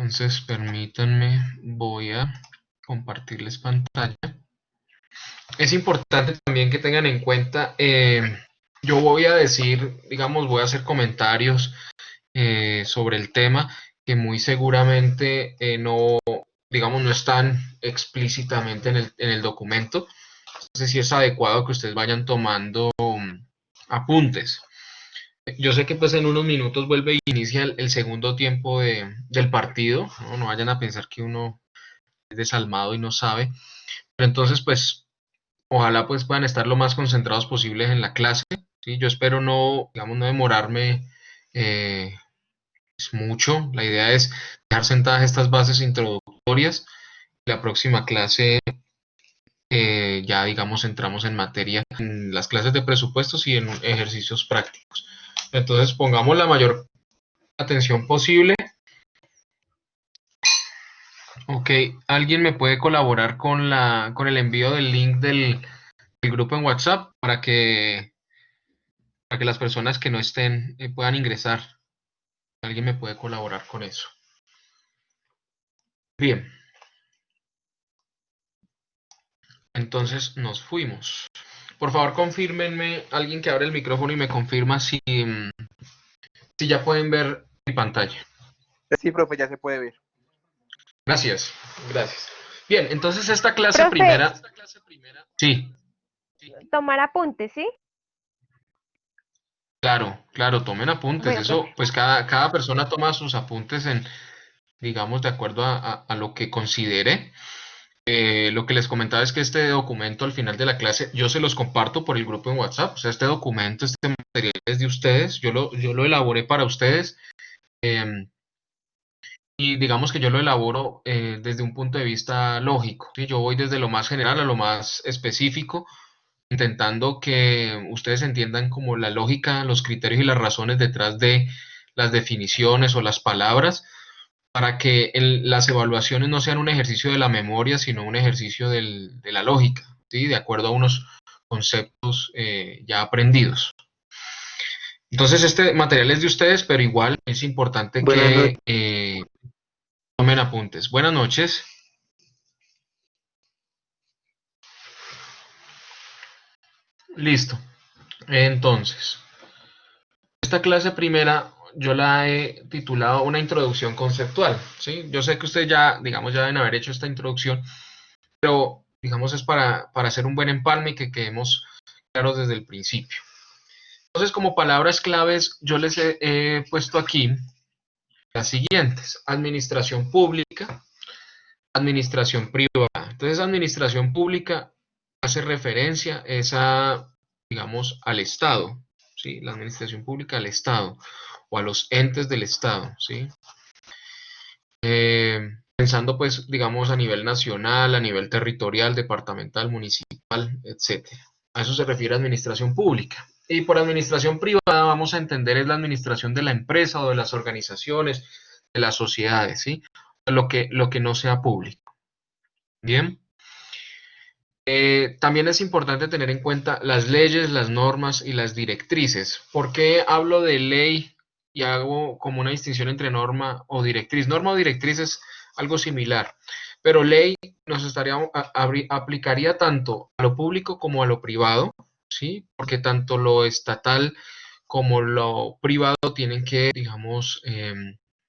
Entonces, permítanme, voy a compartirles pantalla. Es importante también que tengan en cuenta, yo voy a decir, digamos, voy a hacer comentarios sobre el tema que muy seguramente no, digamos, no están explícitamente en el documento. Entonces, sí es adecuado que ustedes vayan tomando apuntes. Yo sé que pues en unos minutos vuelve y inicia el segundo tiempo del partido, ¿no? No vayan a pensar que uno es desalmado y no sabe. Pero entonces, pues, ojalá pues puedan estar lo más concentrados posibles en la clase, ¿sí? Yo espero no, digamos, no demorarme eh, mucho. La idea es dejar sentadas estas bases introductorias. La próxima clase ya, digamos, entramos en materia en las clases de presupuestos y en ejercicios prácticos. Entonces, pongamos la mayor atención posible. Ok, ¿alguien me puede colaborar con el envío del link del grupo en WhatsApp para que las personas que no estén puedan ingresar? ¿Alguien me puede colaborar con eso? Bien, entonces nos fuimos. Por favor, confírmenme, alguien que abre el micrófono y me confirma si ya pueden ver mi pantalla. Sí, profe, ya se puede ver. Gracias, gracias. Bien, entonces esta clase Profe, primera, sí, tomar apuntes, ¿sí? claro, claro, tomen apuntes. Bueno, Eso, profe. pues cada persona toma sus apuntes digamos, de acuerdo a lo que considere. Lo que les comentaba es que este documento al final de la clase yo se los comparto por el grupo en WhatsApp. O sea, este documento, este material es de ustedes, yo lo elaboré para ustedes. eh, y digamos que yo lo elaboro desde un punto de vista lógico, ¿sí? Yo voy desde lo más general a lo más específico, intentando que ustedes entiendan como la lógica, los criterios y las razones detrás de las definiciones o las palabras, para que las evaluaciones no sean un ejercicio de la memoria, sino un ejercicio de la lógica, ¿sí? De acuerdo a unos conceptos ya aprendidos. Entonces, este material es de ustedes, pero igual es importante Buenas que noches. tomen apuntes. Buenas noches. Listo. Entonces, esta clase primera yo la he titulado Una introducción conceptual, ¿sí? Yo sé que ustedes ya, digamos, ya deben haber hecho esta introducción, pero, digamos, es para hacer un buen empalme y que quedemos claros desde el principio. Entonces, como palabras claves, yo les he puesto aquí las siguientes: administración pública, administración privada. Entonces, administración pública hace referencia digamos, al Estado, ¿sí? La administración pública al Estado o a los entes del Estado, ¿sí? Pensando, pues, digamos, a nivel nacional, a nivel territorial, departamental, municipal, etcétera. A eso se refiere administración pública. Y por administración privada vamos a entender es la administración de la empresa o de las organizaciones, de las sociedades, ¿sí? Lo que no sea público. Bien. También es importante tener en cuenta las leyes, las normas y las directrices. ¿Por qué hablo de ley y hago como una distinción entre norma o directriz? Norma o directriz es algo similar, pero ley nos aplicaría tanto a lo público como a lo privado, ¿sí? Porque tanto lo estatal como lo privado tienen que, digamos,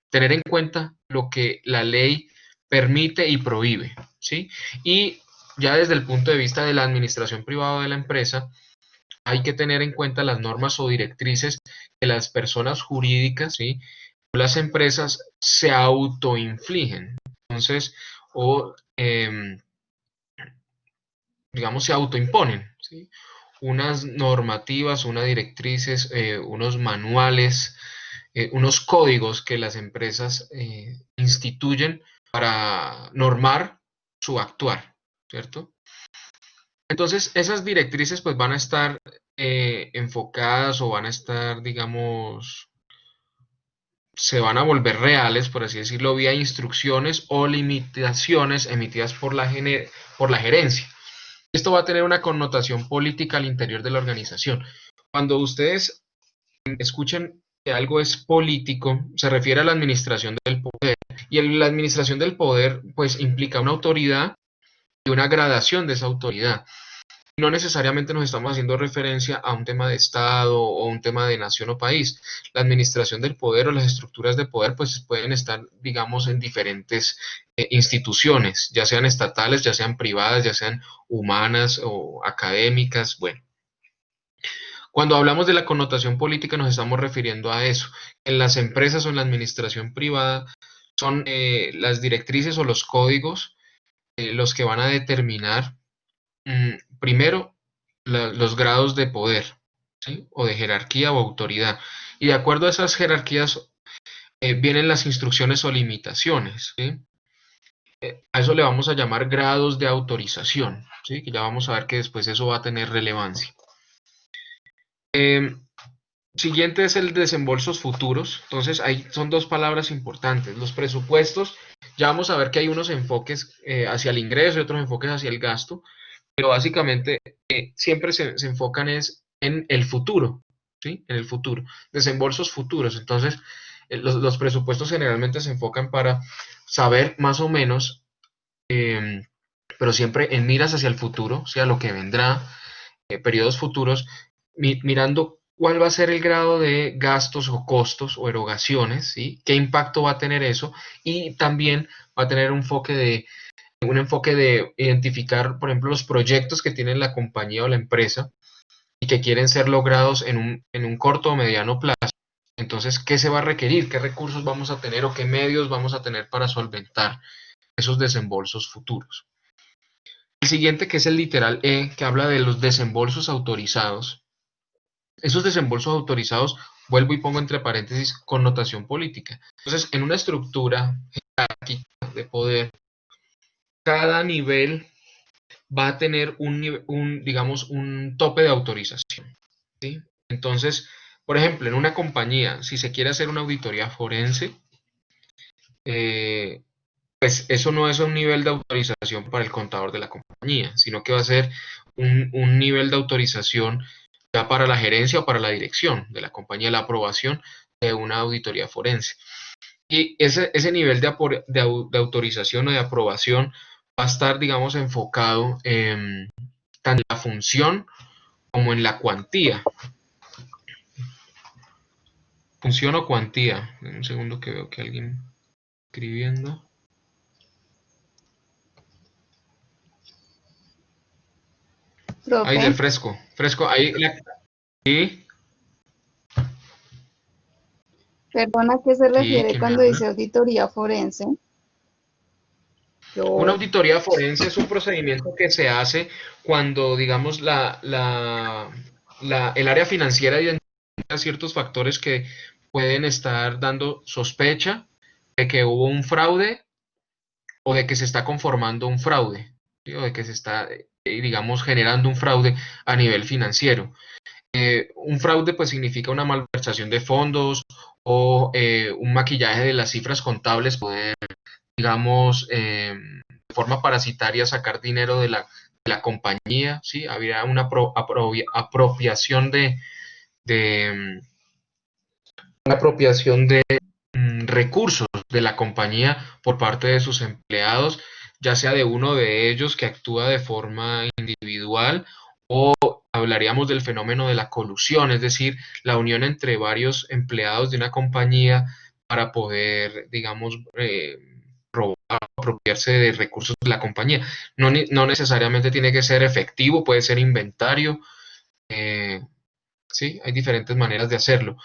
tener en cuenta lo que la ley permite y prohíbe, ¿sí? Y ya desde el punto de vista de la administración privada de la empresa, hay que tener en cuenta las normas o directrices que las personas jurídicas, ¿sí? O las empresas se autoinfligen. Entonces, o digamos, se autoimponen, ¿sí? Unas normativas, unas directrices, unos manuales, unos códigos que las empresas instituyen para normar su actuar, ¿cierto? Entonces, esas directrices pues van a estar enfocadas o van a estar, digamos, se van a volver reales, por así decirlo, vía instrucciones o limitaciones emitidas por la gerencia. Esto va a tener una connotación política al interior de la organización. Cuando ustedes escuchen que algo es político, se refiere a la administración del poder. Y la administración del poder, pues, implica una autoridad y una gradación de esa autoridad. No necesariamente nos estamos haciendo referencia a un tema de Estado o un tema de nación o país. La administración del poder o las estructuras de poder pues pueden estar, digamos, en diferentes instituciones, ya sean estatales, ya sean privadas, ya sean humanas o académicas. Bueno, cuando hablamos de la connotación política nos estamos refiriendo a eso. En las empresas o en la administración privada son las directrices o los códigos los que van a determinar primero, los grados de poder, ¿sí? O de jerarquía o autoridad. Y de acuerdo a esas jerarquías vienen las instrucciones o limitaciones, ¿sí? A eso le vamos a llamar grados de autorización, ¿sí? Que ya vamos a ver que después eso va a tener relevancia. Siguiente es el desembolsos futuros. Entonces, ahí son dos palabras importantes. Los presupuestos, ya vamos a ver que hay unos enfoques hacia el ingreso y otros enfoques hacia el gasto, pero básicamente siempre se enfocan es en el futuro, ¿sí? En el futuro, desembolsos futuros. Entonces, los presupuestos generalmente se enfocan para saber más o menos, pero siempre en miras hacia el futuro, o sea, lo que vendrá, periodos futuros, mirando cuál va a ser el grado de gastos o costos o erogaciones, ¿sí? ¿Qué impacto va a tener eso? Y también va a tener un enfoque de identificar, por ejemplo, los proyectos que tiene la compañía o la empresa y que quieren ser logrados en un corto o mediano plazo. Entonces, ¿qué se va a requerir? ¿Qué recursos vamos a tener o qué medios vamos a tener para solventar esos desembolsos futuros? El siguiente, que es el literal E, que habla de los desembolsos autorizados. Esos desembolsos autorizados, vuelvo y pongo entre paréntesis, connotación política. Entonces, en una estructura jerárquica de poder, cada nivel va a tener digamos, un tope de autorización, ¿sí? Entonces, por ejemplo, en una compañía, si se quiere hacer una auditoría forense, eh, pues eso no es un nivel de autorización para el contador de la compañía, sino que va a ser un nivel de autorización ya para la gerencia o para la dirección de la compañía, la aprobación de una auditoría forense. Y ese nivel de autorización o de aprobación va a estar, digamos, enfocado tanto en la función como en la cuantía. Función o cuantía. Un segundo que veo que alguien escribiendo. Ahí Profe, del fresco. Fresco, ahí. Sí, perdona, ¿a qué se sí, refiere ¿quién me cuando habla? dice auditoría forense? Una Yo, auditoría forense es un procedimiento que se hace cuando, digamos, el área financiera identifica ciertos factores que pueden estar dando sospecha de que hubo un fraude o de que se está conformando un fraude, ¿sí? O de que se está, digamos, generando un fraude a nivel financiero. Un fraude pues significa una malversación de fondos o un maquillaje de las cifras contables, poder, digamos, de forma parasitaria sacar dinero de la compañía, ¿sí? Había una apropiación de, una apropiación de recursos de la compañía por parte de sus empleados, ya sea de uno de ellos que actúa de forma individual, o hablaríamos del fenómeno de la colusión, es decir, la unión entre varios empleados de una compañía para poder, digamos, robar, apropiarse de recursos de la compañía. No, no necesariamente tiene que ser efectivo, puede ser inventario, eh, ¿sí? Hay diferentes maneras de hacerlo.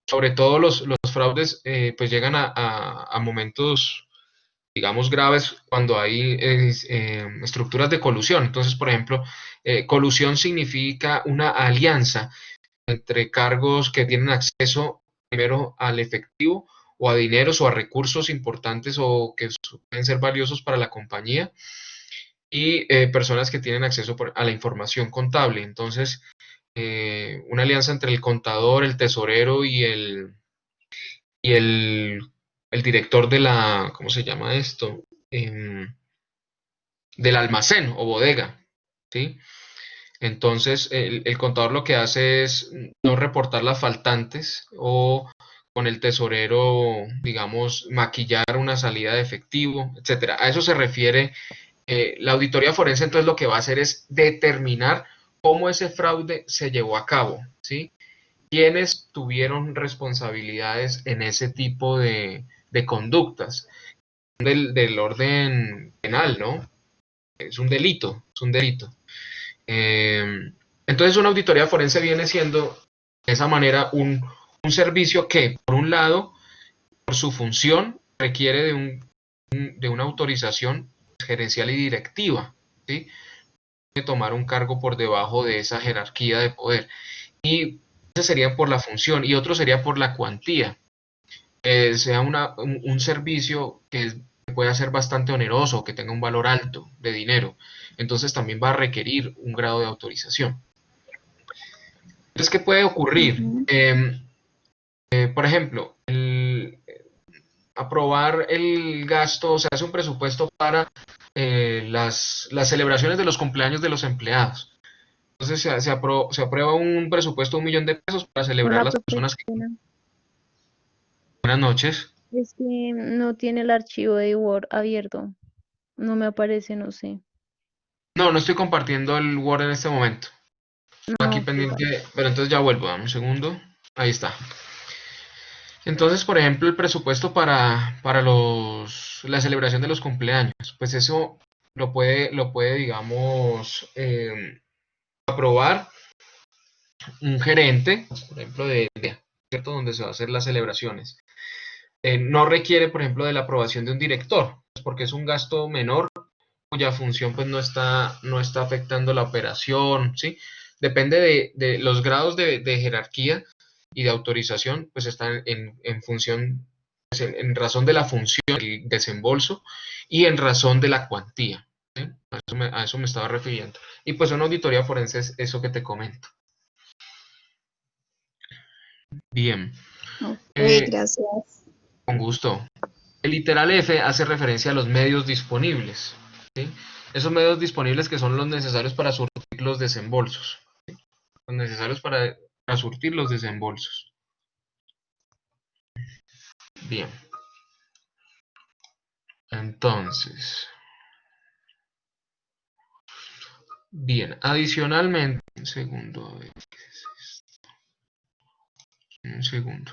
Sobre todo los fraudes pues llegan a momentos, digamos, graves cuando hay estructuras de colusión. Entonces, por ejemplo, colusión significa una alianza entre cargos que tienen acceso primero al efectivo o a dineros o a recursos importantes o que pueden ser valiosos para la compañía y personas que tienen acceso a la información contable. Entonces, una alianza entre el contador, el tesorero y el director de ¿cómo se llama esto? Del almacén o bodega, ¿sí? Entonces, el contador lo que hace es no reportar las faltantes o con el tesorero, digamos, maquillar una salida de efectivo, etcétera. A eso se refiere la auditoría forense. Entonces lo que va a hacer es determinar cómo ese fraude se llevó a cabo, ¿sí? ¿Quiénes tuvieron responsabilidades en ese tipo de conductas? Del orden penal, ¿no? Es un delito, es un delito. Entonces una auditoría forense viene siendo de esa manera un servicio que, por un lado, por su función, requiere de una autorización gerencial y directiva, ¿sí? De tomar un cargo por debajo de esa jerarquía de poder. Y ese sería por la función y otro sería por la cuantía. Sea un servicio que pueda ser bastante oneroso, que tenga un valor alto de dinero. Entonces también va a requerir un grado de autorización. Entonces, ¿qué puede ocurrir? Ujú. Por ejemplo, aprobar el gasto, o sea, hace un presupuesto para las celebraciones de los cumpleaños de los empleados. Entonces se aprueba un presupuesto de 1.000.000 de pesos para celebrar Hola, las profe, personas que... qué pena. Buenas noches. Es que no tiene el archivo de Word abierto. No me aparece, no sé. No, no estoy compartiendo el Word en este momento. Aquí No, ok, vale. pendiente, pero entonces ya vuelvo, dame un segundo. Ahí está. Entonces, por ejemplo, el presupuesto para la celebración de los cumpleaños, pues eso lo puede, digamos, aprobar un gerente, por ejemplo, ¿cierto? Donde se va a hacer las celebraciones. No requiere, por ejemplo, de la aprobación de un director, pues, porque es un gasto menor cuya función pues no está afectando la operación, ¿sí? Depende de los grados de jerarquía y de autorización, pues están en función, pues, en razón de la función, el desembolso y en razón de la cuantía, ¿sí? A eso me estaba refiriendo. Y pues una auditoría forense es eso que te comento. Bien, Ok, eh, gracias. con gusto. El literal F hace referencia a los medios disponibles, ¿sí? Esos medios disponibles que son los necesarios para surtir los desembolsos, ¿sí? Los necesarios para surtir los desembolsos. Bien, entonces, bien, adicionalmente, un segundo, a ver, ¿qué es esto? Un segundo.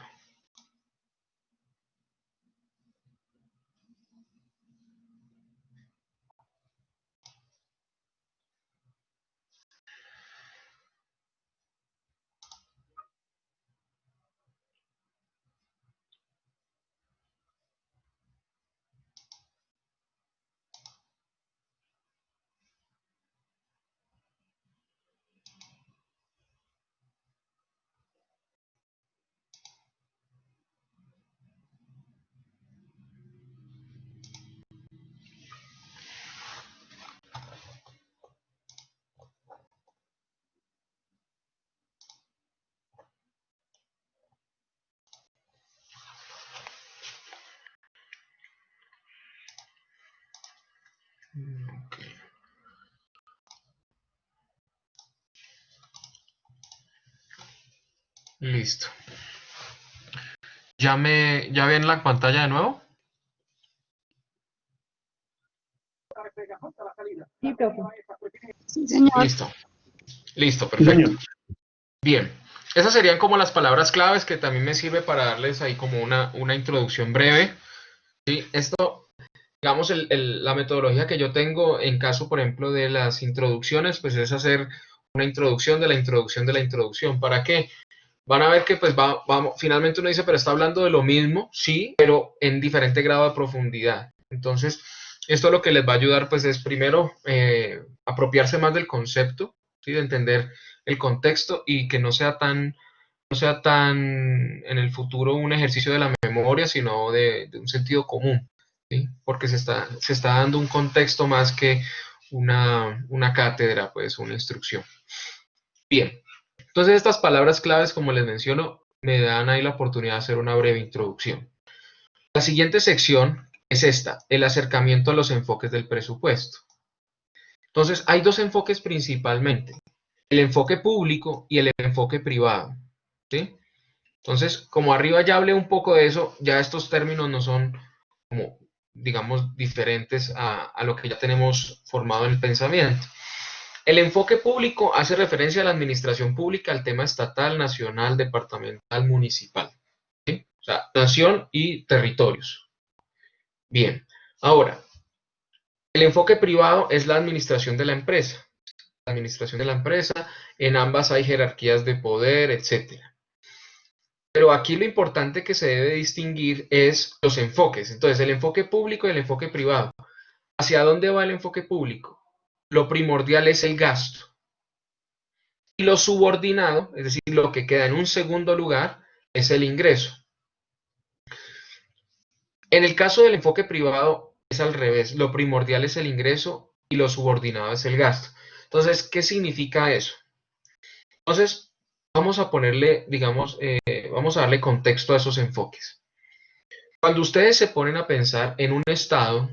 Ok, listo. ¿Ya ven la pantalla de nuevo? Sí, profe. Sí, señor. Listo, listo, perfecto. Bien, esas serían como las palabras claves que también me sirve para darles ahí como una introducción breve. ¿Sí? Esto, digamos, la metodología que yo tengo en caso, por ejemplo, de las introducciones, pues es hacer una introducción de la introducción de la introducción. ¿Para qué? Van a ver que pues finalmente uno dice, pero está hablando de lo mismo, sí, pero en diferente grado de profundidad. Entonces, esto lo que les va a ayudar pues es primero apropiarse más del concepto, ¿sí? De entender el contexto y que no sea tan en el futuro un ejercicio de la memoria, sino de un sentido común, ¿sí? Porque se está dando un contexto más que una cátedra, pues una instrucción. Bien, entonces estas palabras claves, como les menciono, me dan ahí la oportunidad de hacer una breve introducción. La siguiente sección es esta, el acercamiento a los enfoques del presupuesto. Entonces, hay dos enfoques principalmente. el enfoque público y el enfoque privado, ¿sí? Entonces, como arriba ya hablé un poco de eso, ya estos términos no son como, digamos, diferentes a lo que ya tenemos formado en el pensamiento. El enfoque público hace referencia a la administración pública, al tema estatal, nacional, departamental, municipal, ¿sí? O sea, nación y territorios. Bien, ahora, el enfoque privado es la administración de la empresa. La administración de la empresa, en ambas hay jerarquías de poder, etcétera. Pero aquí lo importante que se debe distinguir es los enfoques. Entonces, el enfoque público y el enfoque privado. ¿Hacia dónde va el enfoque público? Lo primordial es el gasto. Y lo subordinado, es decir, lo que queda en un segundo lugar, es el ingreso. En el caso del enfoque privado es al revés. Lo primordial es el ingreso y lo subordinado es el gasto. Entonces, ¿qué significa eso? Entonces, vamos a ponerle, digamos, vamos a darle contexto a esos enfoques. Cuando ustedes se ponen a pensar en un Estado,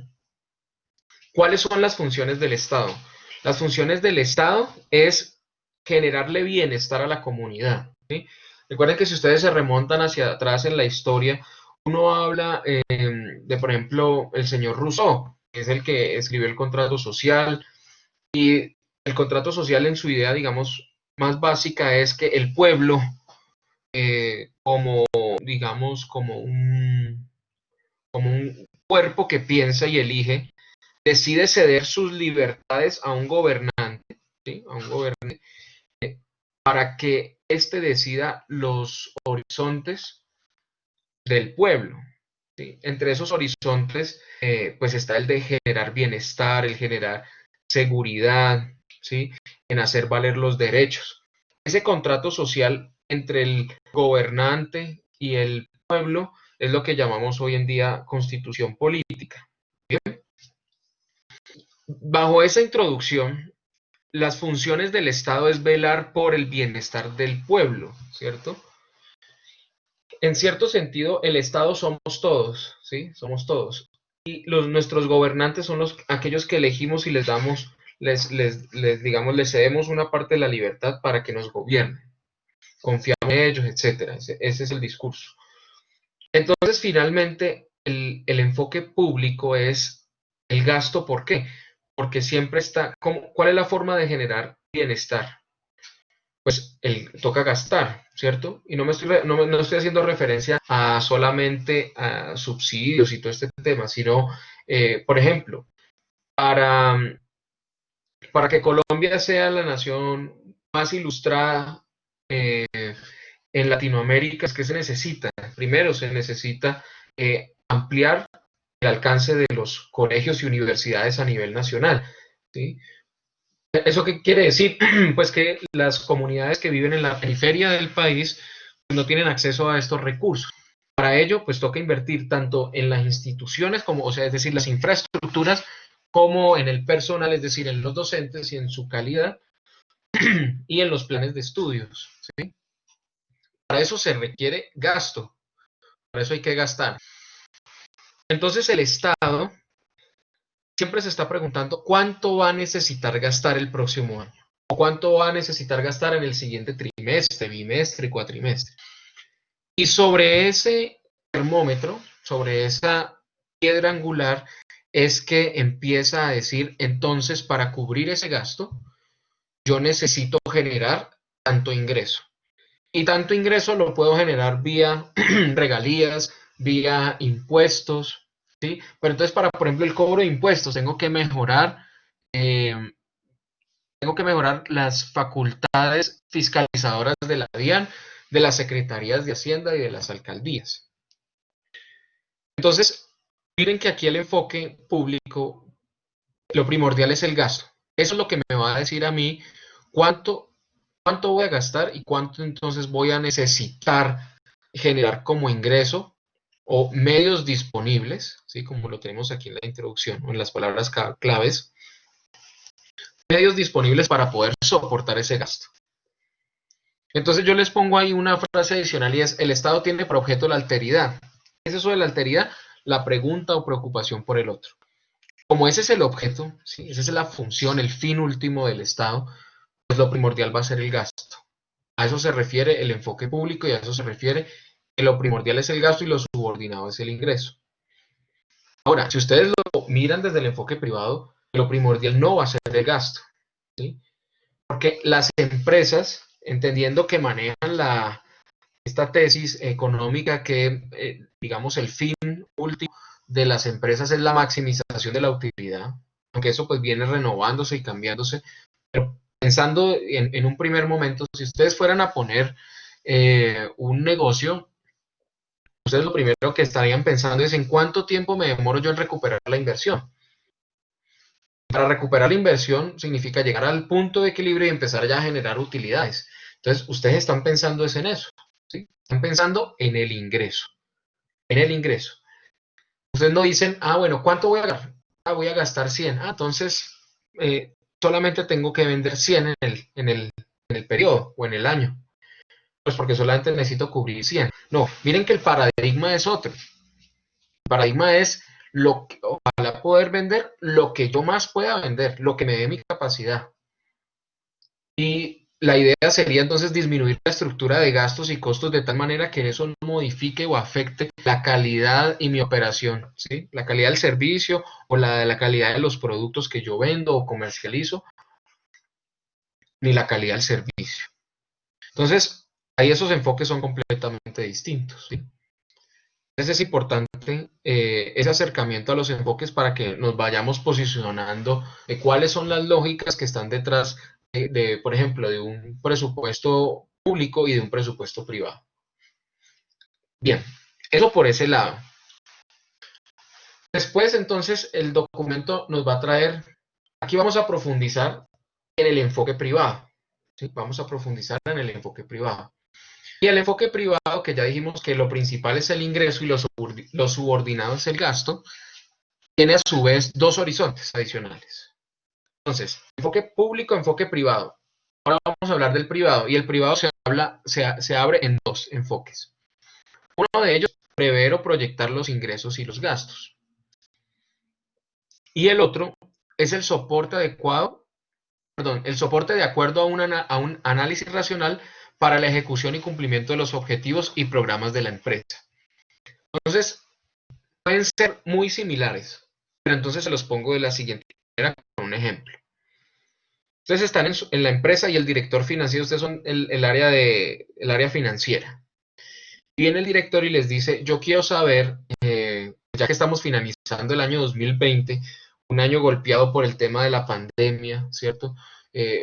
¿cuáles son las funciones del Estado? Las funciones del Estado es generarle bienestar a la comunidad, ¿sí? Recuerden que si ustedes se remontan hacia atrás en la historia, uno habla de, por ejemplo, el señor Rousseau, que es el que escribió el contrato social, y el contrato social en su idea, digamos, más básica es que el pueblo, como, digamos, como un cuerpo que piensa y elige, decide ceder sus libertades a un gobernante, ¿sí? A un gobernante, para que éste decida los horizontes del pueblo, ¿sí? Entre esos horizontes, pues está el de generar bienestar, el generar seguridad, ¿sí? En hacer valer los derechos. Ese contrato social entre el gobernante y el pueblo es lo que llamamos hoy en día constitución política. ¿Bien? Bajo esa introducción, las funciones del Estado es velar por el bienestar del pueblo, ¿cierto? En cierto sentido, el Estado somos todos, ¿sí? Somos todos. Y nuestros gobernantes son aquellos que elegimos y les damos, digamos, les cedemos una parte de la libertad para que nos gobiernen. Confiamos en ellos, etcétera. Ese es el discurso. Entonces, finalmente, el enfoque público es el gasto. ¿Por qué? Porque siempre está, ¿cuál es la forma de generar bienestar? Pues toca gastar, ¿cierto? Y no estoy haciendo referencia a solamente a subsidios y todo este tema, sino, por ejemplo, para, para que Colombia sea la nación más ilustrada en Latinoamérica, es que se necesita, primero se necesita ampliar el alcance de los colegios y universidades a nivel nacional, ¿sí? ¿Eso qué quiere decir? Pues que las comunidades que viven en la periferia del país no tienen acceso a estos recursos. Para ello, pues toca invertir tanto en las instituciones, como, o sea, es decir, las infraestructuras, como en el personal, es decir, en los docentes y en su calidad, y en los planes de estudios, ¿sí? Para eso se requiere gasto, para eso hay que gastar. Entonces el Estado siempre se está preguntando cuánto va a necesitar gastar el próximo año, o cuánto va a necesitar gastar en el siguiente trimestre, bimestre y cuatrimestre. Y sobre ese termómetro, sobre esa piedra angular, es que empieza a decir, entonces, para cubrir ese gasto, yo necesito generar tanto ingreso. Y tanto ingreso lo puedo generar vía regalías, vía impuestos, ¿sí? Pero entonces para, por ejemplo, el cobro de impuestos, eh, tengo que mejorar las facultades fiscalizadoras de la DIAN, de las secretarías de Hacienda y de las alcaldías. Entonces, miren que aquí el enfoque público, lo primordial es el gasto. Eso es lo que me va a decir a mí cuánto voy a gastar y cuánto entonces voy a necesitar generar como ingreso o medios disponibles, ¿sí? Como lo tenemos aquí en la introducción o en las palabras claves, medios disponibles para poder soportar ese gasto. Entonces yo les pongo ahí una frase adicional y es, el Estado tiene por objeto la alteridad. ¿Qué es eso de la alteridad? La pregunta o preocupación por el otro. Como ese es el objeto, ¿sí? Esa es la función, el fin último del Estado, pues lo primordial va a ser el gasto. A eso se refiere el enfoque público y a eso se refiere que lo primordial es el gasto y lo subordinado es el ingreso. Ahora, si ustedes lo miran desde el enfoque privado, lo primordial no va a ser el gasto, ¿sí? Porque las empresas, entendiendo que manejan esta tesis económica que, digamos, el fin último de las empresas es la maximización de la utilidad, aunque eso pues viene renovándose y cambiándose, pero pensando en un primer momento, si ustedes fueran a poner un negocio, ustedes lo primero que estarían pensando es en cuánto tiempo me demoro yo en recuperar la inversión. Para recuperar la inversión significa llegar al punto de equilibrio y empezar ya a generar utilidades. Entonces, ustedes están pensando es en eso, ¿sí? Están pensando en el ingreso, en el ingreso. Ustedes no dicen, ah, bueno, ¿cuánto voy a gastar? Ah, voy a gastar 100. Ah, entonces, solamente tengo que vender 100 en el periodo o en el año. Pues porque solamente necesito cubrir 100. No, miren que el paradigma es otro. El paradigma es ojalá poder vender lo que yo más pueda vender, lo que me dé mi capacidad. Y la idea sería entonces disminuir la estructura de gastos y costos de tal manera que eso no modifique o afecte la calidad y mi operación, ¿sí? La calidad del servicio o la calidad de los productos que yo vendo o comercializo, ni la calidad del servicio. Entonces, ahí esos enfoques son completamente distintos, ¿sí? Entonces es importante ese acercamiento a los enfoques para que nos vayamos posicionando de cuáles son las lógicas que están detrás por ejemplo, de un presupuesto público y de un presupuesto privado. Bien, eso por ese lado. Después, entonces, el documento nos va a traer, aquí vamos a profundizar en el enfoque privado, ¿sí? Vamos a profundizar en el enfoque privado. Y el enfoque privado, que ya dijimos que lo principal es el ingreso y lo subordinado es el gasto, tiene a su vez dos horizontes adicionales. Entonces, enfoque público, enfoque privado. Ahora vamos a hablar del privado, y el privado se abre en dos enfoques. Uno de ellos, prever o proyectar los ingresos y los gastos. Y el otro es el soporte adecuado, perdón, el soporte de acuerdo a un análisis racional para la ejecución y cumplimiento de los objetivos y programas de la empresa. Entonces, pueden ser muy similares, pero entonces se los pongo de la siguiente manera con un ejemplo. Ustedes están en la empresa y el director financiero, ustedes son el área financiera. Viene el director y les dice, yo quiero saber, ya que estamos finalizando el año 2020, un año golpeado por el tema de la pandemia, ¿cierto?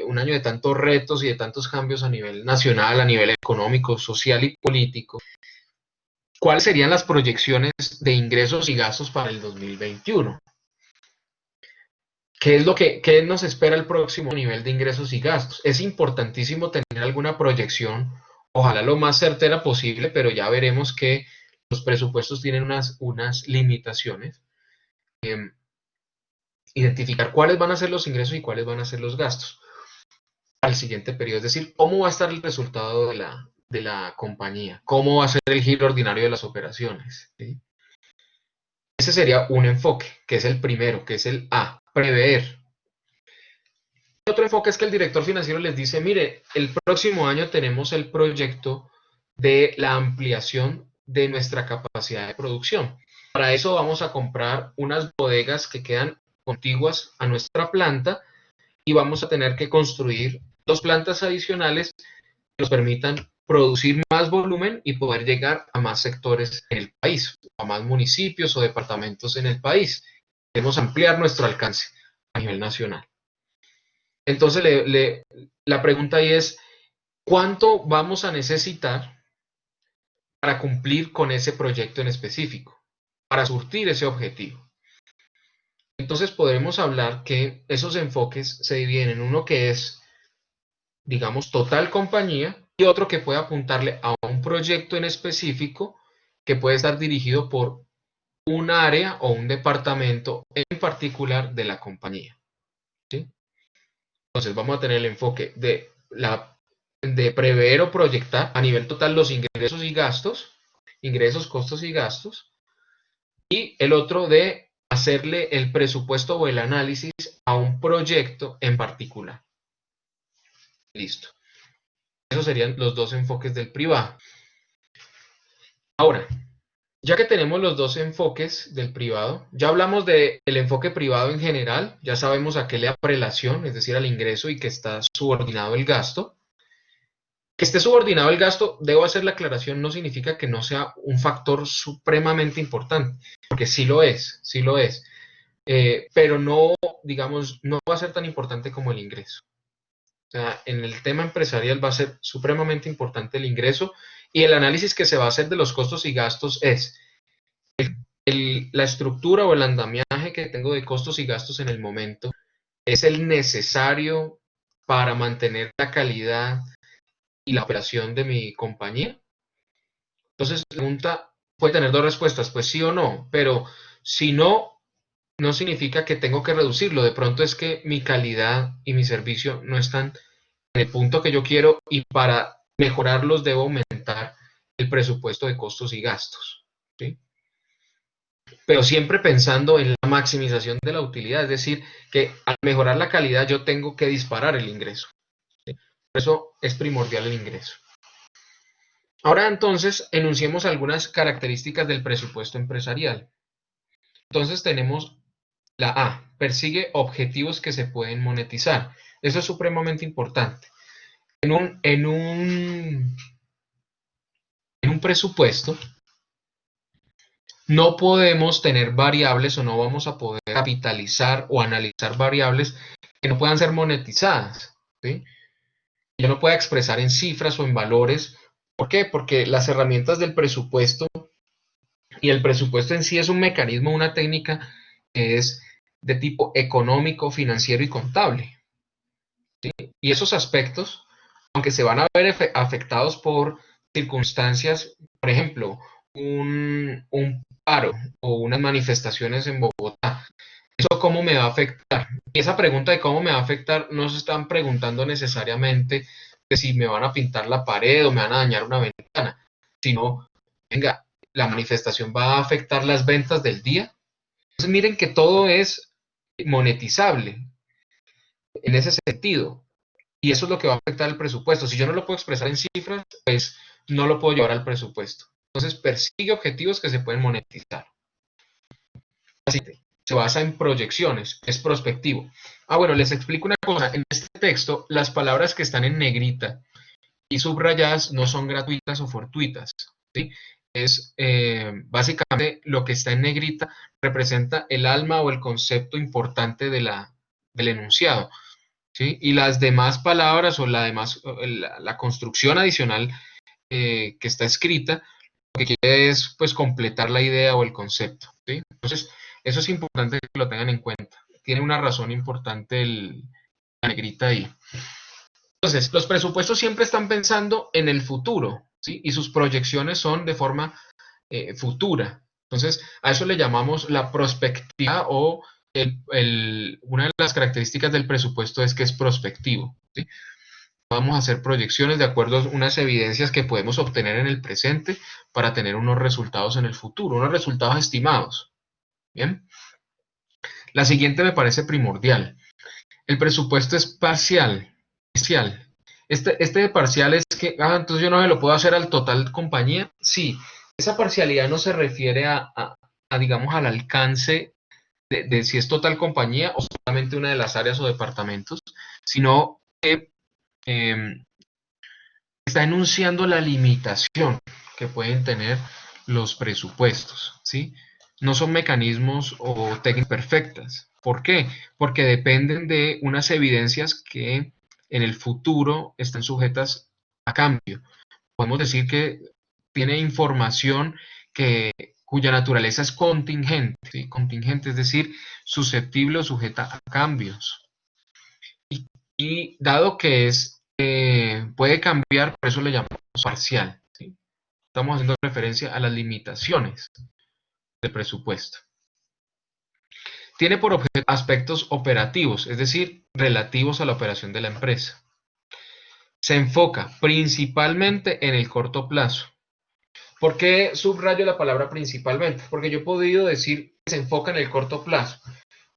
Un año de tantos retos y de tantos cambios a nivel nacional, a nivel económico, social y político. ¿Cuáles serían las proyecciones de ingresos y gastos para el 2021? ¿Qué nos espera el próximo nivel de ingresos y gastos? Es importantísimo tener alguna proyección, ojalá lo más certera posible, pero ya veremos que los presupuestos tienen unas limitaciones. Identificar cuáles van a ser los ingresos y cuáles van a ser los gastos al siguiente periodo, es decir, cómo va a estar el resultado de la compañía, cómo va a ser el giro ordinario de las operaciones, ¿sí? Ese sería un enfoque, que es el primero, que es el A, prever. Otro enfoque es que el director financiero les dice, mire, el próximo año tenemos el proyecto de la ampliación de nuestra capacidad de producción. Para eso vamos a comprar unas bodegas que quedan contiguas a nuestra planta y vamos a tener que construir 2 plantas adicionales que nos permitan producir más volumen y poder llegar a más sectores en el país, a más municipios o departamentos en el país. Queremos ampliar nuestro alcance a nivel nacional. Entonces, la pregunta ahí es, ¿cuánto vamos a necesitar para cumplir con ese proyecto en específico, para surtir ese objetivo? Entonces, podremos hablar que esos enfoques se dividen en uno que es, digamos, total compañía y otro que puede apuntarle a un proyecto en específico que puede estar dirigido por un área o un departamento en particular de la compañía, ¿sí? Entonces vamos a tener el enfoque de prever o proyectar a nivel total los ingresos y gastos, ingresos, costos y gastos, y el otro de hacerle el presupuesto o el análisis a un proyecto en particular. Listo. Esos serían los dos enfoques del privado. Ahora, ya que tenemos los dos enfoques del privado, ya hablamos del enfoque privado en general, ya sabemos a qué le da prelación, es decir, al ingreso y que está subordinado el gasto. Que esté subordinado el gasto, debo hacer la aclaración, no significa que no sea un factor supremamente importante, porque sí lo es, pero no, digamos, no va a ser tan importante como el ingreso. O sea, en el tema empresarial va a ser supremamente importante el ingreso y el análisis que se va a hacer de los costos y gastos es la estructura o el andamiaje que tengo de costos y gastos en el momento, es el necesario para mantener la calidad y la operación de mi compañía. Entonces, la pregunta puede tener dos respuestas, pues sí o no, pero si no, no significa que tengo que reducirlo. De pronto es que mi calidad y mi servicio no están en el punto que yo quiero y para mejorarlos debo aumentar el presupuesto de costos y gastos, ¿sí? Pero siempre pensando en la maximización de la utilidad, es decir, que al mejorar la calidad yo tengo que disparar el ingreso, ¿sí? Por eso es primordial el ingreso. Ahora entonces enunciemos algunas características del presupuesto empresarial. Entonces tenemos la A, persigue objetivos que se pueden monetizar. Eso es supremamente importante. En un presupuesto no podemos tener variables o no vamos a poder capitalizar o analizar variables que no puedan ser monetizadas, ¿sí? Yo no puedo expresar en cifras o en valores. ¿Por qué? Porque las herramientas del presupuesto y el presupuesto en sí es un mecanismo, una técnica que es de tipo económico, financiero y contable, ¿sí? Y esos aspectos, aunque se van a ver afectados por circunstancias, por ejemplo, un paro o unas manifestaciones en Bogotá, ¿eso cómo me va a afectar? Y esa pregunta de cómo me va a afectar no se están preguntando necesariamente de si me van a pintar la pared o me van a dañar una ventana, sino, venga, la manifestación va a afectar las ventas del día. Entonces miren que todo es monetizable en ese sentido. Y eso es lo que va a afectar el presupuesto. Si yo no lo puedo expresar en cifras, pues no lo puedo llevar al presupuesto. Entonces persigue objetivos que se pueden monetizar. Así se basa en proyecciones, es prospectivo. Bueno, les explico una cosa. En este texto, las palabras que están en negrita y subrayadas no son gratuitas o fortuitas, ¿sí? Es básicamente lo que está en negrita representa el alma o el concepto importante del enunciado, ¿sí? Y las demás palabras o la construcción adicional que está escrita, lo que quiere es pues completar la idea o el concepto, ¿sí? Entonces, eso es importante que lo tengan en cuenta. Tiene una razón importante la negrita ahí. Entonces, los presupuestos siempre están pensando en el futuro, ¿sí? Y sus proyecciones son de forma futura. Entonces, a eso le llamamos la prospectiva o una de las características del presupuesto es que es prospectivo, ¿sí? Vamos a hacer proyecciones de acuerdo a unas evidencias que podemos obtener en el presente para tener unos resultados en el futuro, unos resultados estimados. Bien. La siguiente me parece primordial. El presupuesto es parcial. Este parcial es que, entonces yo no me lo puedo hacer al total compañía. Sí, esa parcialidad no se refiere digamos, al alcance de si es total compañía o solamente una de las áreas o departamentos, sino que está enunciando la limitación que pueden tener los presupuestos, ¿sí? No son mecanismos o técnicas perfectas. ¿Por qué? Porque dependen de unas evidencias que en el futuro están sujetas a cambio. Podemos decir que tiene información cuya naturaleza es contingente, ¿sí? Contingente, es decir, susceptible o sujeta a cambios. Y dado que puede cambiar, por eso le llamamos parcial, ¿sí? Estamos haciendo referencia a las limitaciones del presupuesto. Tiene por objeto aspectos operativos, es decir, relativos a la operación de la empresa. Se enfoca principalmente en el corto plazo. ¿Por qué subrayo la palabra principalmente? Porque yo he podido decir que se enfoca en el corto plazo.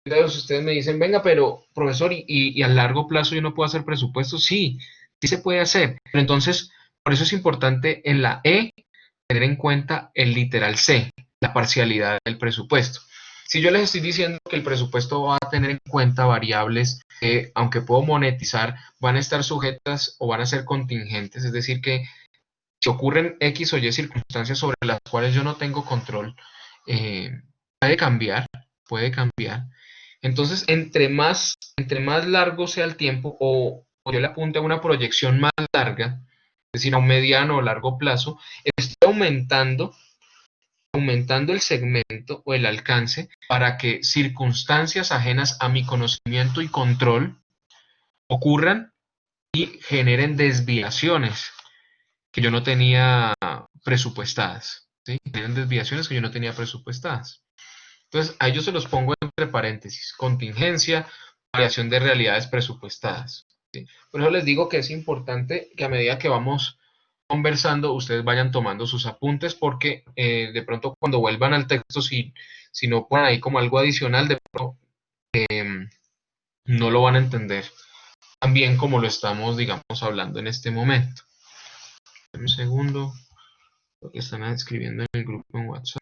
Entonces ustedes me dicen, venga, pero profesor, ¿y a largo plazo yo no puedo hacer presupuesto? Sí, Sí se puede hacer, pero entonces, por eso es importante en la E tener en cuenta el literal C, la parcialidad del presupuesto. Si yo les estoy diciendo que el presupuesto va a tener en cuenta variables que, aunque puedo monetizar, van a estar sujetas o van a ser contingentes, es decir, que si ocurren X o Y circunstancias sobre las cuales yo no tengo control, puede cambiar, puede cambiar. Entonces, entre más largo sea el tiempo o yo le apunte a una proyección más larga, es decir, a un mediano o largo plazo, estoy aumentando el segmento o el alcance para que circunstancias ajenas a mi conocimiento y control ocurran y generen desviaciones que yo no tenía presupuestadas, ¿sí? Generen desviaciones que yo no tenía presupuestadas. Entonces, a ellos se los pongo entre paréntesis, contingencia, variación de realidades presupuestadas, ¿sí? Por eso les digo que es importante que a medida que vamos conversando, ustedes vayan tomando sus apuntes porque de pronto cuando vuelvan al texto, si no ponen ahí como algo adicional, de pronto no lo van a entender tan bien como lo estamos, digamos, hablando en este momento. Un segundo, lo que están escribiendo en el grupo en WhatsApp.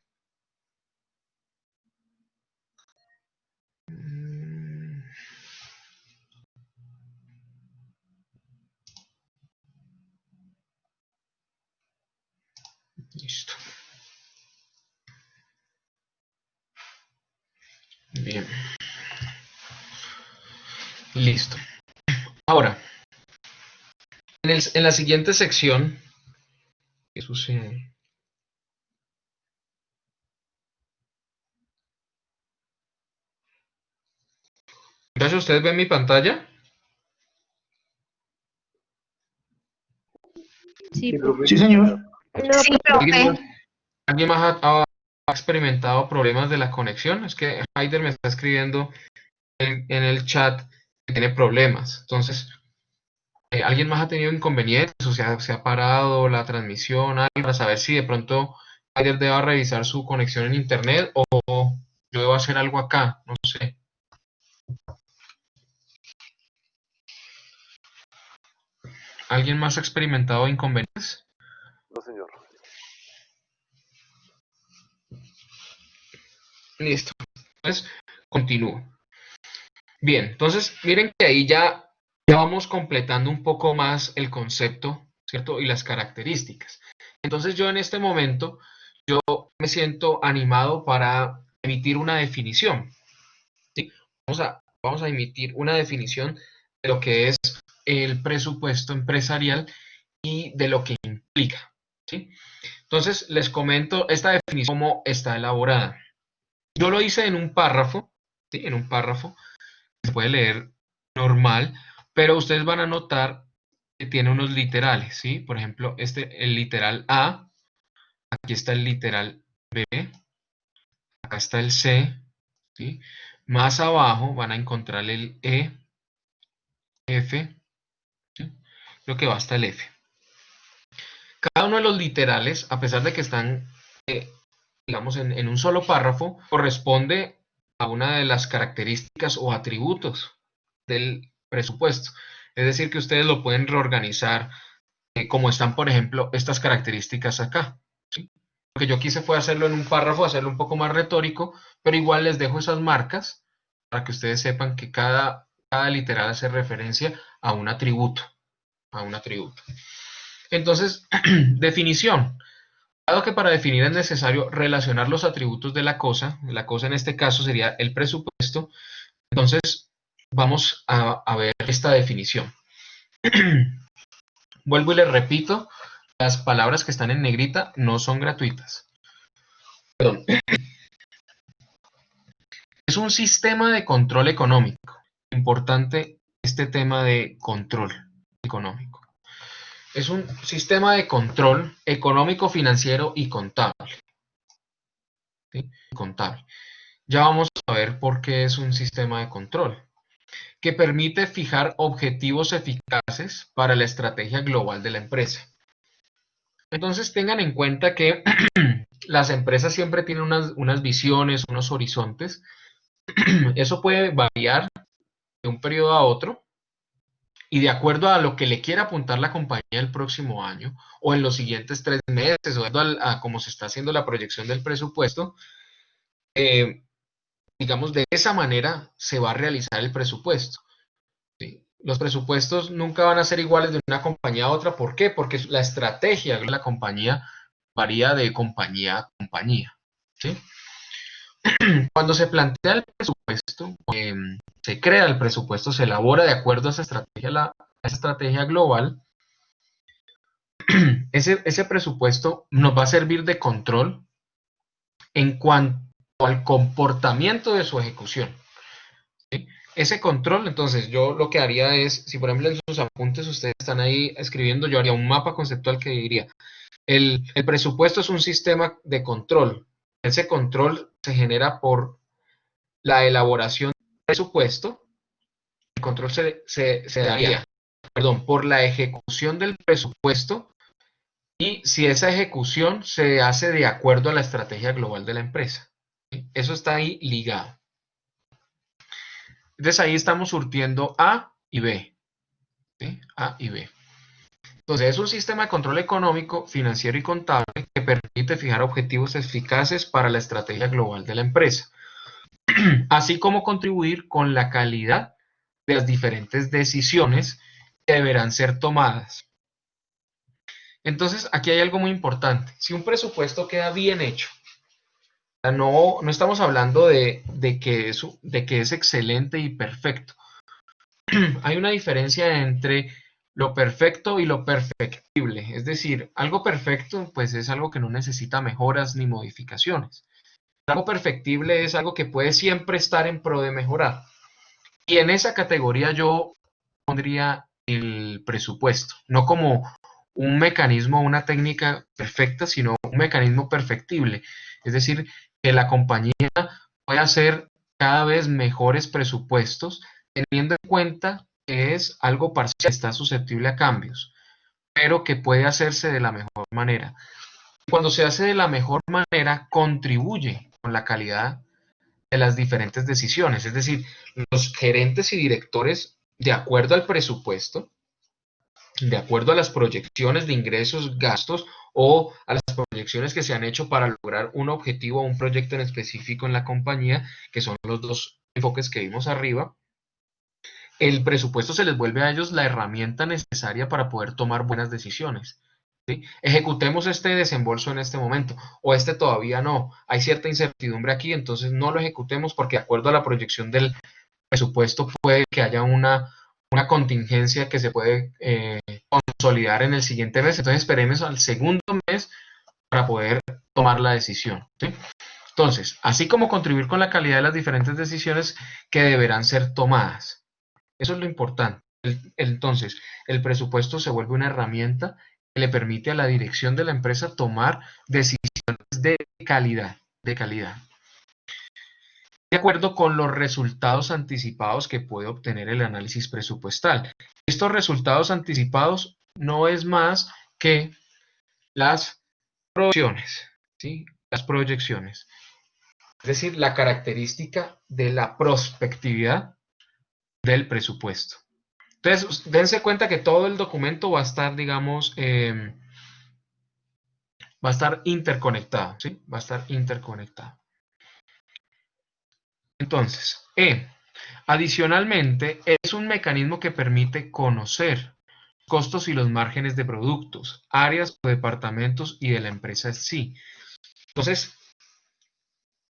Listo. Bien. Listo. Ahora, en la siguiente sección, ¿qué sucede? Gracias, ¿ustedes ven mi pantalla? Sí, Sí, señor. No, Sí, profe. ¿Alguien más, profe. alguien más ha experimentado problemas de la conexión? Es que Haider me está escribiendo en el chat que tiene problemas. Entonces, ¿alguien más ha tenido inconvenientes? O sea, se ha parado la transmisión, algo, para saber si de pronto Haider deba revisar su conexión en internet o yo debo hacer algo acá, no sé. ¿Alguien más ha experimentado inconvenientes? No, señor. Listo. Entonces, continúo. Bien, entonces miren que ahí ya vamos completando un poco más el concepto, ¿cierto? Y las características. Entonces yo en este momento, yo me siento animado para emitir una definición, ¿sí? Vamos a emitir una definición de lo que es el presupuesto empresarial y de lo que implica, ¿sí? Entonces les comento esta definición cómo está elaborada. Yo lo hice en un párrafo, ¿sí? En un párrafo se puede leer normal, pero ustedes van a notar que tiene unos literales, ¿sí? Por ejemplo, el literal A, aquí está el literal B, acá está el C, ¿sí? Más abajo van a encontrar el E, F, ¿sí? Creo que va hasta el F. Cada uno de los literales, a pesar de que están, digamos, en un solo párrafo, corresponde a una de las características o atributos del presupuesto. Es decir, que ustedes lo pueden reorganizar como están, por ejemplo, estas características acá, ¿sí? Lo que yo quise fue hacerlo en un párrafo, hacerlo un poco más retórico, pero igual les dejo esas marcas para que ustedes sepan que cada literal hace referencia a un atributo, a un atributo. Entonces, definición. Dado que para definir es necesario relacionar los atributos de la cosa en este caso sería el presupuesto, entonces vamos a ver esta definición. Vuelvo y les repito, las palabras que están en negrita no son gratuitas. Perdón. Es un sistema de control económico. Importante este tema de control económico. Es un sistema de control económico, financiero y contable. ¿Sí? Contable. Ya vamos a ver por qué es un sistema de control, que permite fijar objetivos eficaces para la estrategia global de la empresa. Entonces tengan en cuenta que las empresas siempre tienen unas visiones, unos horizontes. Eso puede variar de un periodo a otro, y de acuerdo a lo que le quiera apuntar la compañía el próximo año o en los siguientes 3 meses o de acuerdo a cómo se está haciendo la proyección del presupuesto, eh, digamos, de esa manera se va a realizar el presupuesto. ¿Sí? Los presupuestos nunca van a ser iguales de una compañía a otra. ¿Por qué? Porque la estrategia de la compañía varía de compañía a compañía. ¿Sí? Cuando se plantea el presupuesto, se crea el presupuesto, se elabora de acuerdo a esa estrategia global. Ese presupuesto nos va a servir de control en cuanto al comportamiento de su ejecución. ¿Sí? Ese control, entonces, yo lo que haría es, si por ejemplo en sus apuntes ustedes están ahí escribiendo, yo haría un mapa conceptual que diría, el presupuesto es un sistema de control. Ese control se genera por la elaboración del presupuesto. El control se daría, perdón, por la ejecución del presupuesto y si esa ejecución se hace de acuerdo a la estrategia global de la empresa. ¿Sí? Eso está ahí ligado. Entonces ahí estamos surtiendo A y B. ¿Sí? A y B. Entonces es un sistema de control económico, financiero y contable que permite fijar objetivos eficaces para la estrategia global de la empresa, así como contribuir con la calidad de las diferentes decisiones que deberán ser tomadas. Entonces aquí hay algo muy importante. Si un presupuesto queda bien hecho, no estamos hablando de que es excelente y perfecto. Hay una diferencia entre lo perfecto y lo perfectible. Es decir, algo perfecto pues es algo que no necesita mejoras ni modificaciones. Algo perfectible es algo que puede siempre estar en pro de mejorar. Y en esa categoría yo pondría el presupuesto, no como un mecanismo, una técnica perfecta, sino un mecanismo perfectible. Es decir, que la compañía puede hacer cada vez mejores presupuestos, teniendo en cuenta que es algo parcial, está susceptible a cambios, pero que puede hacerse de la mejor manera. Cuando se hace de la mejor manera, contribuye con la calidad de las diferentes decisiones. Es decir, los gerentes y directores, de acuerdo al presupuesto, de acuerdo a las proyecciones de ingresos, gastos o a las proyecciones que se han hecho para lograr un objetivo o un proyecto en específico en la compañía, que son los dos enfoques que vimos arriba, el presupuesto se les vuelve a ellos la herramienta necesaria para poder tomar buenas decisiones. ¿Sí? Ejecutemos este desembolso en este momento o este todavía no. Hay cierta incertidumbre aquí, entonces no lo ejecutemos porque de acuerdo a la proyección del presupuesto puede que haya una contingencia que se puede consolidar en el siguiente mes. Entonces esperemos al segundo mes para poder tomar la decisión. ¿Sí? Entonces, así como contribuir con la calidad de las diferentes decisiones que deberán ser tomadas. Eso es lo importante. Entonces, el presupuesto se vuelve una herramienta que le permite a la dirección de la empresa tomar decisiones de calidad, de acuerdo con los resultados anticipados que puede obtener el análisis presupuestal. Estos resultados anticipados no es más que las proyecciones, ¿sí? Las proyecciones. Es decir, la característica de la prospectividad del presupuesto. Entonces, dense cuenta que todo el documento va a estar, digamos, va a estar interconectado, ¿sí? Va a estar interconectado. Entonces, adicionalmente, es un mecanismo que permite conocer costos y los márgenes de productos, áreas o departamentos y de la empresa en sí. Entonces,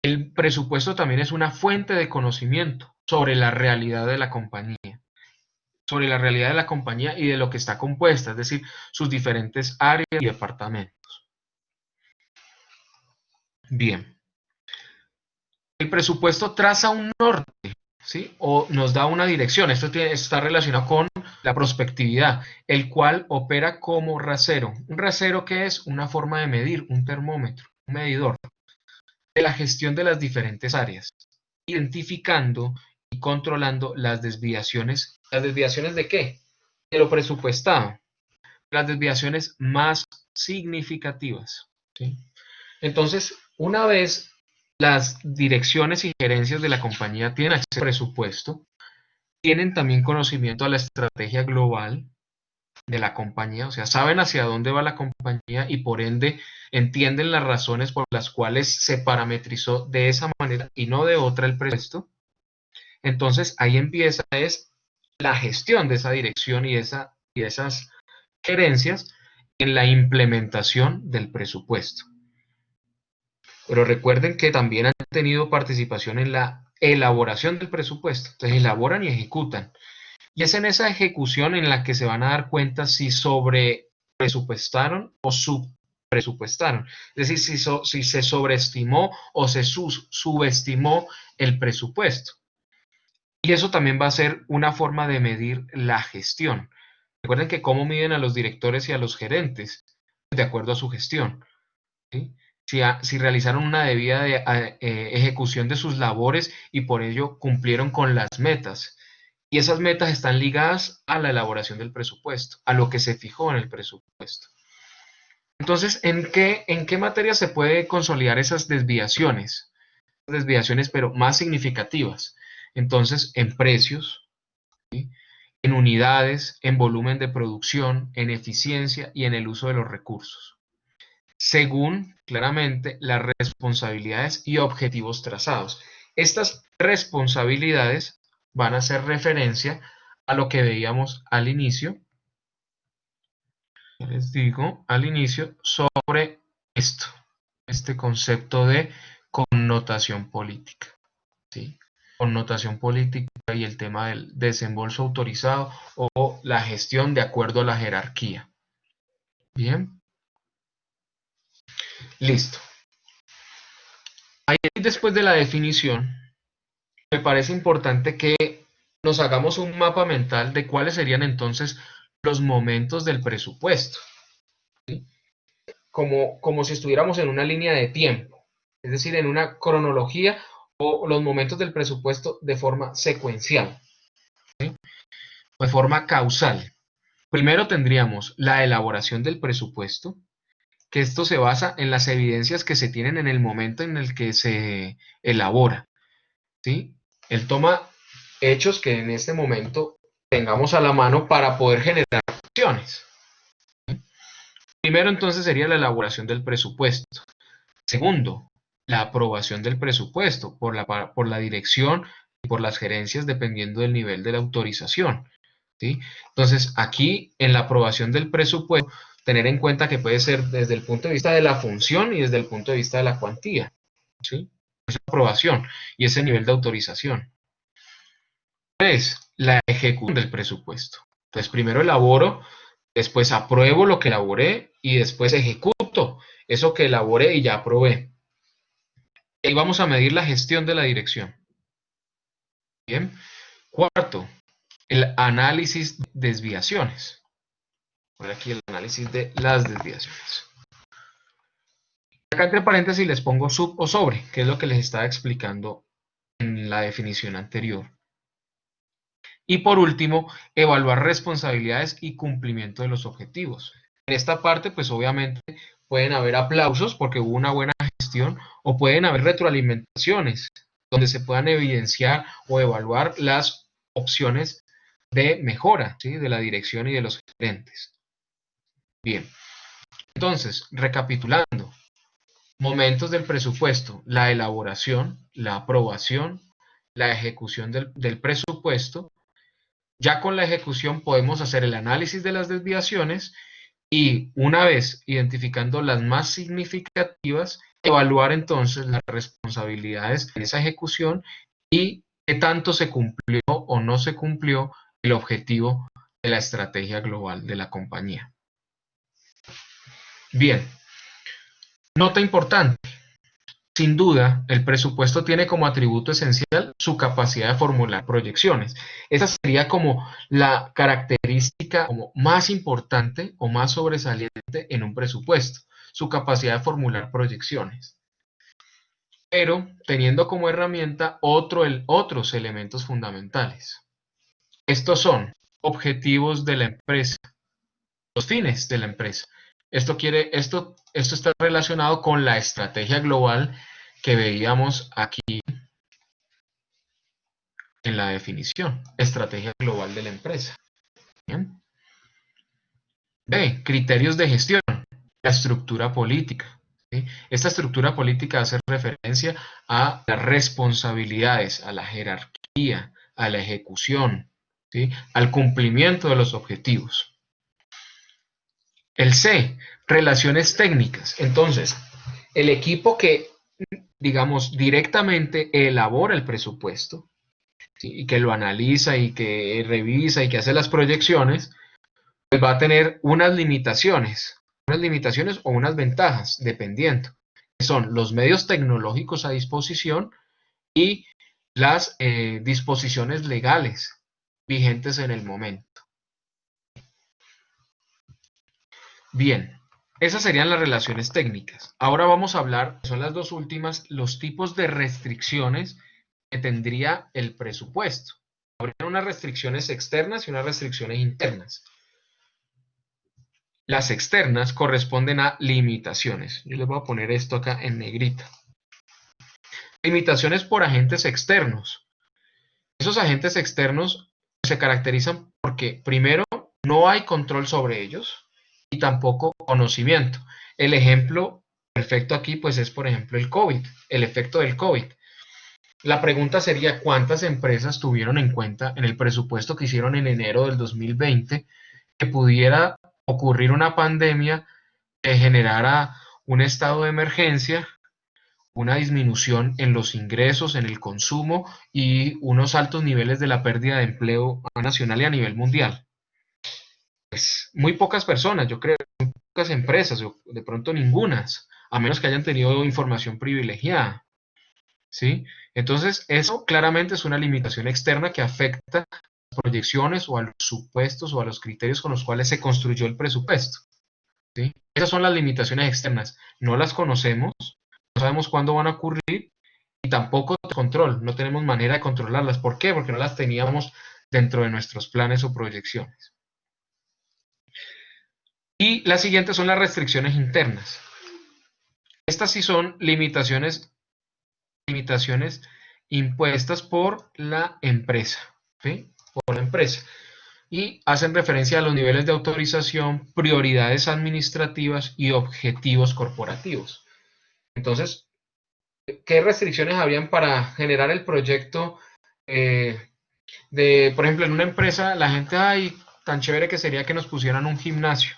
el presupuesto también es una fuente de conocimiento sobre la realidad de la compañía. Sobre la realidad de la compañía y de lo que está compuesta, es decir, sus diferentes áreas y departamentos. Bien. El presupuesto traza un norte, ¿sí? O nos da una dirección. Esto está relacionado con la prospectividad, el cual opera como rasero. Un rasero que es una forma de medir, un termómetro, un medidor de la gestión de las diferentes áreas, identificando y controlando las desviaciones. ¿Las desviaciones de qué? De lo presupuestado. Las desviaciones más significativas. ¿Sí? Entonces, una vez las direcciones y gerencias de la compañía tienen acceso al presupuesto, tienen también conocimiento de la estrategia global de la compañía, o sea, saben hacia dónde va la compañía y por ende entienden las razones por las cuales se parametrizó de esa manera y no de otra el presupuesto. Entonces ahí empieza la gestión de esa dirección y de esas gerencias en la implementación del presupuesto. Pero recuerden que también han tenido participación en la elaboración del presupuesto. Entonces elaboran y ejecutan. Y es en esa ejecución en la que se van a dar cuenta si sobre presupuestaron o subpresupuestaron. Es decir, si se sobreestimó o se subestimó el presupuesto. Y eso también va a ser una forma de medir la gestión. Recuerden que cómo miden a los directores y a los gerentes, de acuerdo a su gestión. ¿Sí? Si realizaron una debida ejecución de sus labores y por ello cumplieron con las metas. Y esas metas están ligadas a la elaboración del presupuesto, a lo que se fijó en el presupuesto. Entonces, ¿en qué materia se puede consolidar esas desviaciones? Desviaciones, pero más significativas. Entonces, en precios, ¿sí? En unidades, en volumen de producción, en eficiencia y en el uso de los recursos, según claramente las responsabilidades y objetivos trazados. Estas responsabilidades van a hacer referencia a lo que veíamos al inicio. Les digo al inicio sobre este concepto de connotación política, ¿sí? Connotación política y el tema del desembolso autorizado o la gestión de acuerdo a la jerarquía. Bien. Listo. Ahí después de la definición, me parece importante que nos hagamos un mapa mental de cuáles serían entonces los momentos del presupuesto, ¿sí? Como si estuviéramos en una línea de tiempo, es decir, en una cronología o los momentos del presupuesto de forma secuencial, ¿sí? O de forma causal. Primero tendríamos la elaboración del presupuesto, que esto se basa en las evidencias que se tienen en el momento en el que se elabora, ¿sí? Él toma hechos que en este momento tengamos a la mano para poder generar acciones. Primero entonces sería la elaboración del presupuesto. Segundo, la aprobación del presupuesto por la dirección y por las gerencias dependiendo del nivel de la autorización, ¿sí? Entonces aquí en la aprobación del presupuesto tener en cuenta que puede ser desde el punto de vista de la función y desde el punto de vista de la cuantía, ¿sí? Esa aprobación y ese nivel de autorización. Tres, la ejecución del presupuesto. Entonces primero elaboro, después apruebo lo que elaboré y después ejecuto eso que elaboré y ya aprobé. Y vamos a medir la gestión de la dirección. Bien. Cuarto, el análisis de desviaciones. Por aquí el análisis de las desviaciones. Acá entre paréntesis les pongo sub o sobre, que es lo que les estaba explicando en la definición anterior. Y por último, evaluar responsabilidades y cumplimiento de los objetivos. En esta parte, pues obviamente pueden haber aplausos porque hubo una buena gestión o pueden haber retroalimentaciones donde se puedan evidenciar o evaluar las opciones de mejora, ¿sí? De la dirección y de los gerentes. Bien, entonces, recapitulando, momentos del presupuesto: la elaboración, la aprobación, la ejecución del presupuesto. Ya con la ejecución podemos hacer el análisis de las desviaciones y una vez identificando las más significativas, evaluar entonces las responsabilidades en esa ejecución y qué tanto se cumplió o no se cumplió el objetivo de la estrategia global de la compañía. Bien, nota importante. Sin duda, el presupuesto tiene como atributo esencial su capacidad de formular proyecciones. Esa sería como la característica como más importante o más sobresaliente en un presupuesto, su capacidad de formular proyecciones. Pero teniendo como herramienta otros elementos fundamentales. Estos son objetivos de la empresa, los fines de la empresa. Esto está relacionado con la estrategia global que veíamos aquí en la definición, estrategia global de la empresa. Bien. B, criterios de gestión, la estructura política. ¿Sí? Esta estructura política hace referencia a las responsabilidades, a la jerarquía, a la ejecución, ¿sí? Al cumplimiento de los objetivos. El C, relaciones técnicas. Entonces, el equipo que, digamos, directamente elabora el presupuesto, ¿sí? Y que lo analiza y que revisa y que hace las proyecciones, pues va a tener unas limitaciones o unas ventajas, dependiendo, que son los medios tecnológicos a disposición y las disposiciones legales vigentes en el momento. Bien, esas serían las relaciones técnicas. Ahora vamos a hablar, son las dos últimas, los tipos de restricciones que tendría el presupuesto. Habría unas restricciones externas y unas restricciones internas. Las externas corresponden a limitaciones. Yo les voy a poner esto acá en negrita. Limitaciones por agentes externos. Esos agentes externos se caracterizan porque, primero, no hay control sobre ellos y tampoco conocimiento. El ejemplo perfecto aquí, pues, es, por ejemplo, el COVID, el efecto del COVID. La pregunta sería, ¿cuántas empresas tuvieron en cuenta en el presupuesto que hicieron en enero del 2020 que pudiera ocurrir una pandemia que generara un estado de emergencia, una disminución en los ingresos, en el consumo y unos altos niveles de la pérdida de empleo nacional y a nivel mundial? Pues muy pocas personas, yo creo, muy pocas empresas, o de pronto ningunas, a menos que hayan tenido información privilegiada, ¿sí? Entonces, eso claramente es una limitación externa que afecta a las proyecciones o a los supuestos o a los criterios con los cuales se construyó el presupuesto, ¿sí? Esas son las limitaciones externas, no las conocemos, no sabemos cuándo van a ocurrir y tampoco de control, no tenemos manera de controlarlas. ¿Por qué? Porque no las teníamos dentro de nuestros planes o proyecciones. Y las siguientes son las restricciones internas. Estas sí son limitaciones impuestas por la empresa, ¿sí? Por la empresa. Y hacen referencia a los niveles de autorización, prioridades administrativas y objetivos corporativos. Entonces, ¿qué restricciones habían para generar el proyecto por ejemplo, en una empresa, la gente, ay, tan chévere que sería que nos pusieran un gimnasio?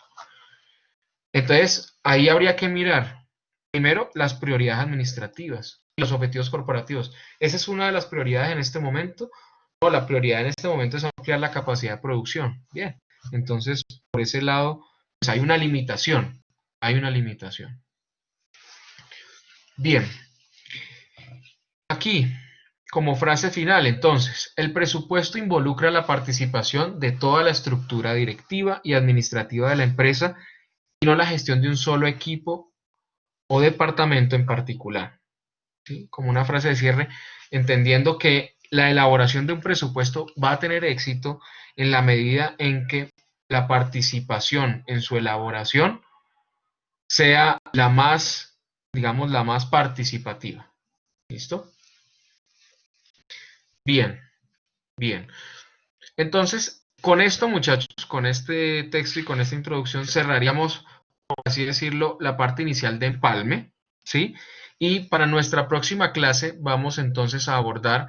Entonces, ahí habría que mirar, primero, las prioridades administrativas y los objetivos corporativos. Esa es una de las prioridades en este momento. No, la prioridad en este momento es ampliar la capacidad de producción. Bien, entonces, por ese lado, pues hay una limitación. Hay una limitación. Bien. Aquí, como frase final, entonces, el presupuesto involucra la participación de toda la estructura directiva y administrativa de la empresa y no la gestión de un solo equipo o departamento en particular. ¿Sí? Como una frase de cierre, entendiendo que la elaboración de un presupuesto va a tener éxito en la medida en que la participación en su elaboración sea la más, digamos, la más participativa. ¿Listo? Bien, bien. Entonces, con esto, muchachos, con este texto y con esta introducción, cerraríamos, por así decirlo, la parte inicial de empalme, ¿sí? Y para nuestra próxima clase vamos entonces a abordar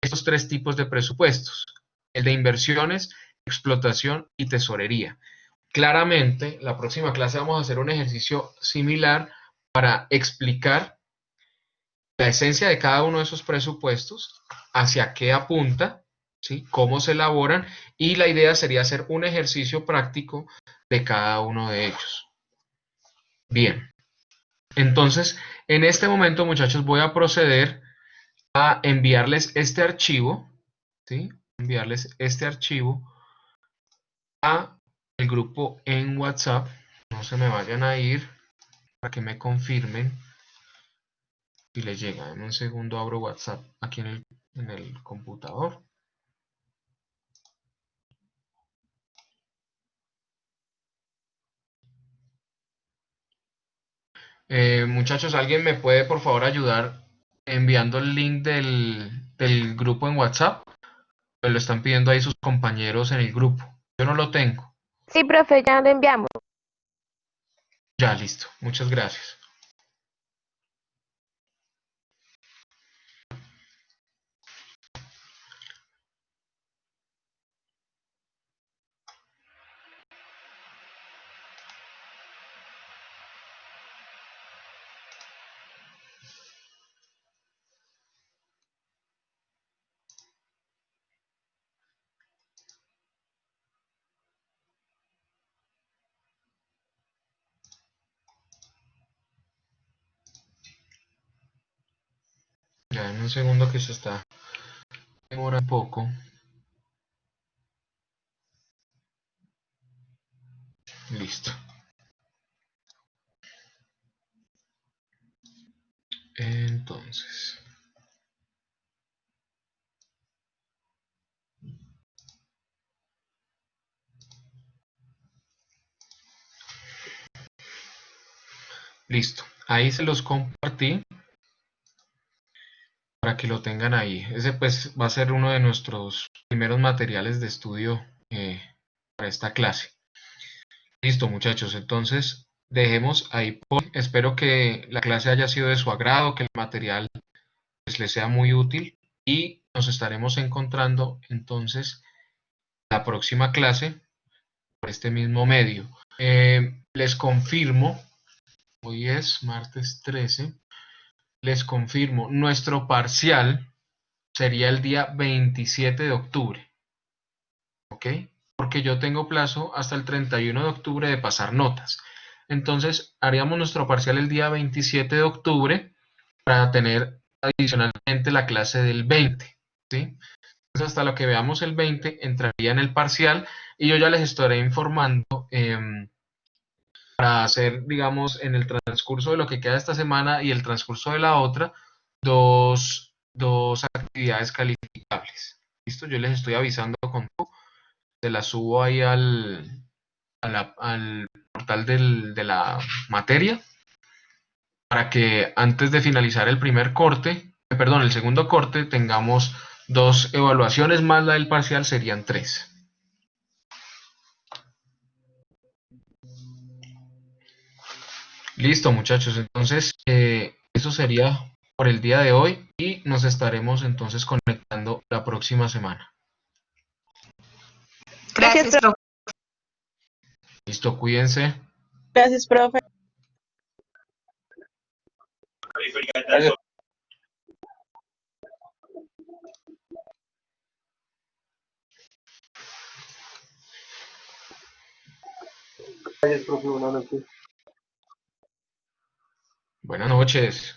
estos tres tipos de presupuestos: el de inversiones, explotación y tesorería. Claramente, la próxima clase vamos a hacer un ejercicio similar para explicar la esencia de cada uno de esos presupuestos, hacia qué apunta, ¿sí? Cómo se elaboran, y la idea sería hacer un ejercicio práctico de cada uno de ellos. Bien, entonces en este momento, muchachos, voy a proceder a enviarles este archivo, ¿sí? Enviarles este archivo a el grupo en WhatsApp. No se me vayan a ir, para que me confirmen si les llega. En un segundo abro WhatsApp aquí en el computador. Muchachos, ¿alguien me puede por favor ayudar enviando el link del grupo en WhatsApp Me lo están pidiendo ahí sus compañeros en el grupo. Yo no lo tengo. Sí, profe, ya lo enviamos. Ya, listo. Muchas gracias. Ya, en un segundo que se está demora un poco. Listo. Entonces, listo. Ahí se los compartí para que lo tengan ahí. Ese pues va a ser uno de nuestros primeros materiales de estudio para esta clase. Listo, muchachos. Entonces, dejemos ahí por. Espero que la clase haya sido de su agrado, que el material pues, les sea muy útil y nos estaremos encontrando entonces la próxima clase por este mismo medio. Les confirmo, hoy es martes 13, les confirmo, nuestro parcial sería el día 27 de octubre, ¿ok? Porque yo tengo plazo hasta el 31 de octubre de pasar notas. Entonces, haríamos nuestro parcial el día 27 de octubre para tener adicionalmente la clase del 20, ¿sí? Entonces, hasta lo que veamos el 20 entraría en el parcial y yo ya les estaré informando para hacer, digamos, en el transcurso de lo que queda esta semana y el transcurso de la otra, dos actividades calificables. ¿Listo? Yo les estoy avisando con todo, se las subo ahí al portal de la materia para que antes de finalizar el primer corte, perdón, el segundo corte, tengamos dos evaluaciones más la del parcial, serían tres. Listo, muchachos. Entonces, eso sería por el día de hoy y nos estaremos entonces conectando la próxima semana. Gracias, Gracias, profe. Listo, cuídense. Gracias, profe. Gracias, profe. Buenas noches. Buenas noches.